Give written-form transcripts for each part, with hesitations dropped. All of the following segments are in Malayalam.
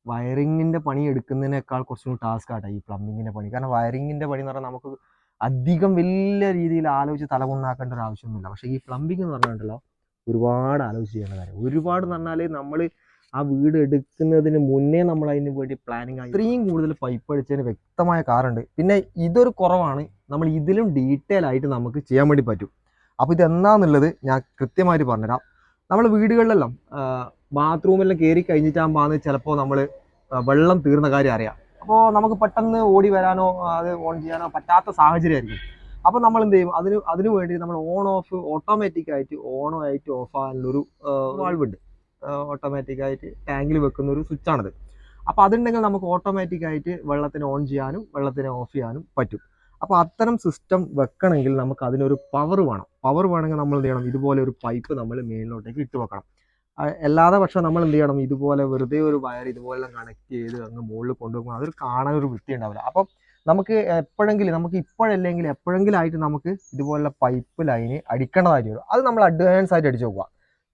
വയറിങ്ങിൻ്റെ പണി എടുക്കുന്നതിനേക്കാൾ കുറച്ചും കൂടി ടാസ്ക് ആട്ടോ ഈ പ്ലംബിങ്ങിൻ്റെ പണി. കാരണം വയറിങ്ങിൻ്റെ പണി എന്ന് പറഞ്ഞാൽ നമുക്ക് അധികം വലിയ രീതിയിൽ ആലോചിച്ച് തലകൊണ്ടാക്കേണ്ട ഒരു ആവശ്യമൊന്നുമില്ല. പക്ഷേ ഈ പ്ലംബിംഗ് എന്ന് പറഞ്ഞിട്ടുണ്ടല്ലോ ഒരുപാട് ആലോചിച്ച് ചെയ്യേണ്ട കാര്യം. ഒരുപാട് എന്ന് പറഞ്ഞാൽ നമ്മൾ ആ വീട് എടുക്കുന്നതിന് മുന്നേ നമ്മൾ അതിന് വേണ്ടി പ്ലാനിങ് ആയി ഇത്രയും കൂടുതൽ പൈപ്പ് അടിച്ചതിന് വ്യക്തമായ കാറുണ്ട്. പിന്നെ ഇതൊരു കുറവാണ്, നമ്മൾ ഇതിലും ഡീറ്റെയിൽ ആയിട്ട് നമുക്ക് ചെയ്യാൻ വേണ്ടി പറ്റും. അപ്പോൾ ഇതെന്താണെന്നുള്ളത് ഞാൻ കൃത്യമായിട്ട് പറഞ്ഞുതരാം. നമ്മൾ വീടുകളിലെല്ലാം ബാത്റൂമെല്ലാം കയറി കഴിഞ്ഞിട്ടാകുമ്പോൾ ചിലപ്പോൾ നമ്മൾ വെള്ളം തീർന്ന കാര്യം അറിയാം. അപ്പോൾ നമുക്ക് പെട്ടെന്ന് ഓടി വരാനോ അത് ഓൺ ചെയ്യാനോ പറ്റാത്ത സാഹചര്യമായിരിക്കും. അപ്പോൾ നമ്മൾ എന്ത് ചെയ്യും, അതിന് വേണ്ടി നമ്മൾ ഓൺ ഓഫ് ഓട്ടോമാറ്റിക്കായിട്ട് ഓണോ ആയിട്ട് ഓഫ് ആകാനുള്ളൊരു വാൾവുണ്ട്. ഓട്ടോമാറ്റിക്കായിട്ട് ടാങ്കിൽ വെക്കുന്ന ഒരു സ്വിച്ചാണിത്. അപ്പോൾ അതുണ്ടെങ്കിൽ നമുക്ക് ഓട്ടോമാറ്റിക്കായിട്ട് വെള്ളത്തിന് ഓൺ ചെയ്യാനും വെള്ളത്തിനെ ഓഫ് ചെയ്യാനും പറ്റും. അപ്പോൾ അത്തരം സിസ്റ്റം വെക്കണമെങ്കിൽ നമുക്ക് അതിനൊരു പവർ വേണം. പവർ വേണമെങ്കിൽ നമ്മൾ എന്ത് ചെയ്യണം, ഇതുപോലെ ഒരു പൈപ്പ് നമ്മൾ മേളിലോട്ടേക്ക് ഇട്ട് വെക്കണം. അല്ലാതെ പക്ഷെ നമ്മൾ എന്ത് ചെയ്യണം, ഇതുപോലെ വെറുതെ ഒരു വയർ ഇതുപോലെ കണക്ട് ചെയ്ത് അങ്ങ് മുകളിൽ കൊണ്ടുപോകുമ്പോൾ അതൊരു കാണാനൊരു വൃത്തി ഉണ്ടാവില്ല. അപ്പം നമുക്ക് എപ്പോഴെങ്കിലും, നമുക്ക് ഇപ്പോഴല്ലെങ്കിൽ എപ്പോഴെങ്കിലും ആയിട്ട് നമുക്ക് ഇതുപോലുള്ള പൈപ്പ് ലൈന് അടിക്കേണ്ടതായിട്ട് വരും. അത് നമ്മൾ അഡ്വാൻസ് ആയിട്ട് അടിച്ചു നോക്കുക.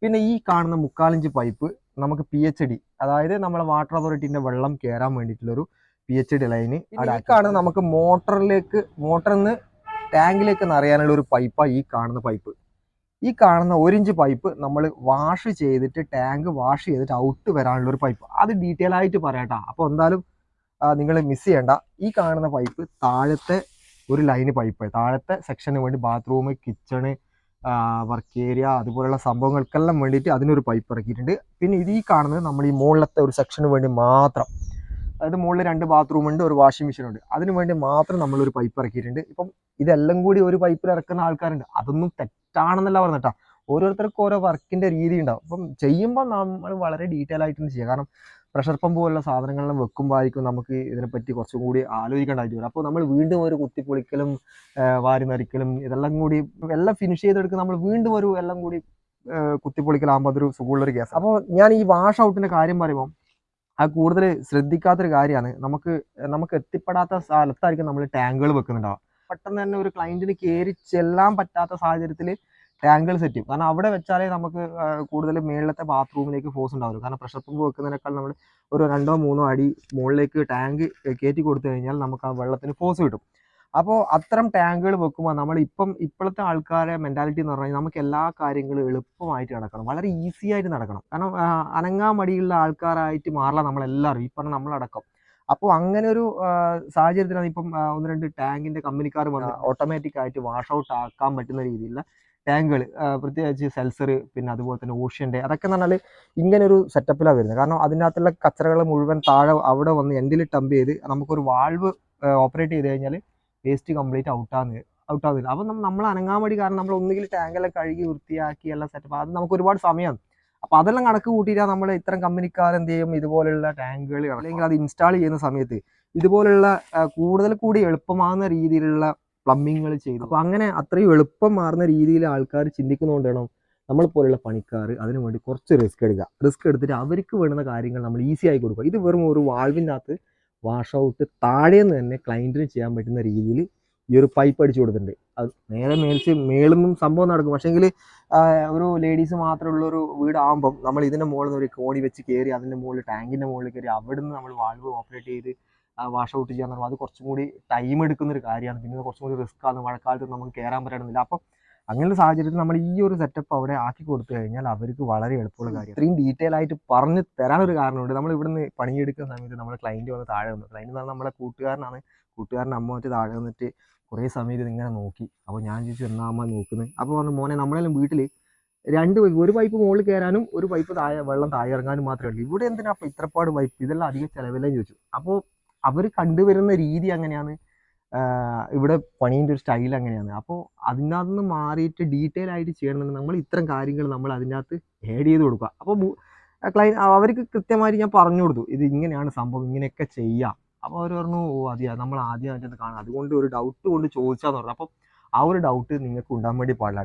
പിന്നെ ഈ കാണുന്ന 3/4 ഇഞ്ച് പൈപ്പ് നമുക്ക് PHD, അതായത് നമ്മളെ വാട്ടർ അതോറിറ്റിൻ്റെ വെള്ളം കയറാൻ വേണ്ടിയിട്ടുള്ളൊരു PHD ലൈന് കാണുന്നത് നമുക്ക് മോട്ടറിൽ നിന്ന് ടാങ്കിലേക്ക് നിറയാനുള്ള ഒരു പൈപ്പാണ് ഈ കാണുന്ന പൈപ്പ്. ഈ കാണുന്ന 1 ഇഞ്ച് പൈപ്പ് നമ്മൾ വാഷ് ചെയ്തിട്ട് ടാങ്ക് വാഷ് ചെയ്തിട്ട് ഔട്ട് വരാനുള്ള ഒരു പൈപ്പ്. അത് ഡീറ്റെയിൽ ആയിട്ട് പറയാട്ടോ. അപ്പോൾ എന്തായാലും നിങ്ങൾ മിസ് ചെയ്യേണ്ട. ഈ കാണുന്ന പൈപ്പ് താഴത്തെ ഒരു ലൈന് പൈപ്പ്, താഴത്തെ സെക്ഷന് വേണ്ടി ബാത്റൂം, കിച്ചണ്, വർക്ക് ഏരിയ അതുപോലുള്ള സംഭവങ്ങൾക്കെല്ലാം വേണ്ടിയിട്ട് അതിനൊരു പൈപ്പ് ഇറക്കിയിട്ടുണ്ട്. പിന്നെ ഇത് ഈ കാണുന്നത് നമ്മൾ ഈ മുകളിലത്തെ ഒരു സെക്ഷന് വേണ്ടി മാത്രം, അതായത് മുകളിൽ 2 ബാത്റൂം ഉണ്ട്, ഒരു വാഷിംഗ് മെഷീൻ ഉണ്ട്, അതിന് വേണ്ടി മാത്രം നമ്മളൊരു പൈപ്പ് ഇറക്കിയിട്ടുണ്ട്. ഇപ്പം ഇതെല്ലാം കൂടി ഒരു പൈപ്പിൽ ഇറക്കുന്ന ആൾക്കാരുണ്ട്. അതൊന്നും തെറ്റാണെന്നല്ല പറഞ്ഞിട്ടാ. ഓരോരുത്തർക്കും ഓരോ വർക്കിൻ്റെ രീതി ഉണ്ടാവും. അപ്പം ചെയ്യുമ്പോൾ നമ്മൾ വളരെ ഡീറ്റെയിൽ ആയിട്ടൊന്നും ചെയ്യുക. കാരണം പ്രഷർ പമ്പ് പോലുള്ള സാധനങ്ങളെല്ലാം വെക്കുമ്പോൾ ആയിരിക്കും നമുക്ക് ഇതിനെപ്പറ്റി കുറച്ചും കൂടി ആലോചിക്കേണ്ടതായിട്ട് വരും. അപ്പോൾ നമ്മൾ വീണ്ടും ഒരു കുത്തിപ്പൊളിക്കലും വാരി നരിക്കലും ഇതെല്ലാം കൂടി എല്ലാം ഫിനിഷ് ചെയ്തെടുക്കുക, നമ്മൾ വീണ്ടും ഒരു എല്ലാം കൂടി കുത്തിപ്പൊളിക്കലാകുമ്പോൾ അതൊരു സുഖമുള്ളൊരു കേസ്. അപ്പോൾ ഞാൻ ഈ വാഷ് ഔട്ടിൻ്റെ കാര്യം പറയുമ്പോൾ അത് കൂടുതൽ ശ്രദ്ധിക്കാത്തൊരു കാര്യമാണ്. നമുക്ക് എത്തിപ്പെടാത്ത സ്ഥലത്തായിരിക്കും നമ്മൾ ടാങ്കുകൾ വെക്കുന്നുണ്ടാവുക. പെട്ടെന്ന് തന്നെ ഒരു ക്ലയൻറ്റിന് കയറി ചെല്ലാൻ പറ്റാത്ത സാഹചര്യത്തിൽ ടാങ്കുകൾ സെറ്റ് ചെയ്യും. കാരണം അവിടെ വെച്ചാലേ നമുക്ക് കൂടുതൽ മേളിലത്തെ ബാത്റൂമിലേക്ക് ഫോഴ്സ് ഉണ്ടാവില്ല. കാരണം പ്രഷർ പമ്പ് വെക്കുന്നതിനേക്കാൾ നമ്മൾ ഒരു 2-3 അടി മുകളിലേക്ക് ടാങ്ക് കയറ്റി കൊടുത്തു കഴിഞ്ഞാൽ നമുക്ക് ആ വെള്ളത്തിന് ഫോഴ്സ് കിട്ടും. അപ്പോൾ അത്തരം ടാങ്കുകൾ വെക്കുമ്പോൾ നമ്മൾ ഇപ്പോഴത്തെ ആൾക്കാരെ മെൻറ്റാലിറ്റി എന്ന് പറഞ്ഞാൽ നമുക്ക് എല്ലാ കാര്യങ്ങളും എളുപ്പമായിട്ട് നടക്കണം, വളരെ ഈസി ആയിട്ട് നടക്കണം. കാരണം അനങ്ങാൻ മടിയുള്ള ആൾക്കാരായിട്ട് മാറില്ല നമ്മളെല്ലാവരും, ഈ പറഞ്ഞ നമ്മളടക്കം. അപ്പോൾ അങ്ങനെ ഒരു സാഹചര്യത്തിലാണ് ഇപ്പം 1-2 ടാങ്കിൻ്റെ കമ്പനിക്കാർ വന്ന് ഓട്ടോമാറ്റിക്കായിട്ട് വാഷ് ഔട്ട് ആക്കാൻ പറ്റുന്ന രീതിയിലുള്ള ടാങ്കുകൾ, പ്രത്യേകിച്ച് സെൽസർ, പിന്നെ അതുപോലെ തന്നെ ഓഷ്യൻ്റെ, അതൊക്കെ എന്ന് പറഞ്ഞാൽ ഇങ്ങനെ ഒരു സെറ്റപ്പിലാണ് വരുന്നത്. കാരണം അതിനകത്തുള്ള കച്ചറകൾ മുഴുവൻ താഴെ അവിടെ വന്ന് എൻഡിൽ ടംപ് ചെയ്ത് നമുക്കൊരു വാൾവ് ഓപ്പറേറ്റ് ചെയ്ത് കഴിഞ്ഞാൽ വേസ്റ്റ് കംപ്ലീറ്റ് ഔട്ടാകുന്നില്ല. അപ്പം നമ്മൾ അനങ്ങാൻ വേണ്ടി, കാരണം നമ്മൾ ഒന്നുകിൽ ടാങ്കെല്ലാം കഴുകി വൃത്തിയാക്കി എല്ലാം സെറ്റപ്പ്, അത് നമുക്ക് ഒരുപാട് സമയമാണ്. അപ്പോൾ അതെല്ലാം കണക്ക് കൂട്ടിയിട്ടാണ് നമ്മൾ ഇത്തരം കമ്പനിക്കാർ എന്ത് ചെയ്യും, ഇതുപോലുള്ള ടാങ്കുകൾ അല്ലെങ്കിൽ അത് ഇൻസ്റ്റാൾ ചെയ്യുന്ന സമയത്ത് ഇതുപോലുള്ള കൂടുതൽ കൂടി എളുപ്പമാകുന്ന രീതിയിലുള്ള പ്ലംബിങ്ങുകൾ ചെയ്തു. അപ്പോൾ അങ്ങനെ അത്രയും എളുപ്പം മാറുന്ന രീതിയിൽ ആൾക്കാർ ചിന്തിക്കുന്നതുകൊണ്ട് വേണം നമ്മൾ പോലുള്ള പണിക്കാർ അതിനു വേണ്ടി കുറച്ച് റിസ്ക് എടുത്തിട്ട് അവർക്ക് വേണ്ടുന്ന കാര്യങ്ങൾ നമ്മൾ ഈസി ആയി കൊടുക്കുക. ഇത് വെറും ഒരു വാൾവിനകത്ത് വാഷ് ഔട്ട് താഴേന്ന് തന്നെ ക്ലയൻറ്റിന് ചെയ്യാൻ പറ്റുന്ന രീതിയിൽ ഈ ഒരു പൈപ്പ് അടിച്ചു കൊടുത്തിട്ടുണ്ട്. അത് നേരെ മേളിന്നും സംഭവം നടക്കും. പക്ഷേങ്കിൽ ഒരു ലേഡീസ് മാത്രമുള്ളൊരു വീടാകുമ്പം നമ്മൾ ഇതിൻ്റെ മുകളിൽ നിന്ന് ഒരു കോണി വെച്ച് കയറി അതിൻ്റെ മുകളിൽ ടാങ്കിൻ്റെ മുകളിൽ കയറി അവിടെ നിന്ന് നമ്മൾ വാൾവ് ഓപ്പറേറ്റ് ചെയ്ത് വാഷ് ഔട്ട് ചെയ്യാന്ന് പറഞ്ഞാൽ അത് കുറച്ചും കൂടി ടൈം എടുക്കുന്നൊരു കാര്യമാണ്. പിന്നെ കുറച്ചും കൂടി റിസ്ക് ആണ്, മഴക്കാലത്ത് നമുക്ക് കയറാൻ പറ്റണമെന്നില്ല. അപ്പം അങ്ങനെയുള്ള സാഹചര്യത്തിൽ നമ്മൾ ഈ ഒരു സെറ്റപ്പ് അവിടെ ആക്കി കൊടുത്തു കഴിഞ്ഞാൽ അവർക്ക് വളരെ എളുപ്പമുള്ള കാര്യം. ഇത്രയും ഡീറ്റെയിൽ ആയിട്ട് പറഞ്ഞു തരാനൊരു കാരണമുണ്ട്. നമ്മൾ ഇവിടുന്ന് പണിയെടുക്കുന്ന സമയത്ത് നമ്മൾ ക്ലയൻറ്റ് വന്ന് താഴെ വന്നു. ക്ലയൻറ്റ് എന്ന് പറഞ്ഞാൽ നമ്മളെ കൂട്ടുകാരൻ അമ്മ വെച്ച് താഴെ വന്നിട്ട് കുറേ സമയത്ത് ഇങ്ങനെ നോക്കി. അപ്പോൾ ഞാൻ ചോദിച്ചു എന്നാ അമ്മ നോക്കുന്നത്. അപ്പോൾ പറഞ്ഞു മോനെ നമ്മളെല്ലാം വീട്ടിൽ ഒരു പൈപ്പ് മുകളിൽ കയറാനും ഒരു പൈപ്പ് വെള്ളം താഴെ ഇറങ്ങാനും മാത്രമേ ഉള്ളൂ. ഇവിടെ എന്തിനാ അപ്പോൾ ഇത്രപ്പാട് പൈപ്പ്, ഇതെല്ലാം അധികം ചിലവില്ലെന്ന് ചോദിച്ചു. അപ്പോൾ അവർ കണ്ടുവരുന്ന രീതി അങ്ങനെയാണ്, ഇവിടെ പണീൻ്റെ ഒരു സ്റ്റൈൽ അങ്ങനെയാണ്. അപ്പോൾ അതിനകത്ത് നിന്ന് മാറിയിട്ട് ഡീറ്റെയിൽ ആയിട്ട് ചെയ്യണമെന്നുണ്ടെങ്കിൽ നമ്മൾ ഇത്തരം കാര്യങ്ങൾ നമ്മൾ അതിനകത്ത് ആഡ് ചെയ്ത് കൊടുക്കുക. അപ്പോൾ അവർക്ക് കൃത്യമായിട്ട് ഞാൻ പറഞ്ഞു കൊടുത്തു, ഇത് ഇങ്ങനെയാണ് സംഭവം, ഇങ്ങനെയൊക്കെ ചെയ്യാം. അപ്പോൾ അവർ പറഞ്ഞു ഓ അതെയാ, നമ്മൾ ആദ്യമായിട്ടത് കാണാം, അതുകൊണ്ട് ഒരു ഡൗട്ട് കൊണ്ട് ചോദിച്ചാന്ന് പറഞ്ഞു. അപ്പം ആ ഒരു ഡൗട്ട് നിങ്ങൾക്ക് ഉണ്ടാകാൻ വേണ്ടി പാടില്ല.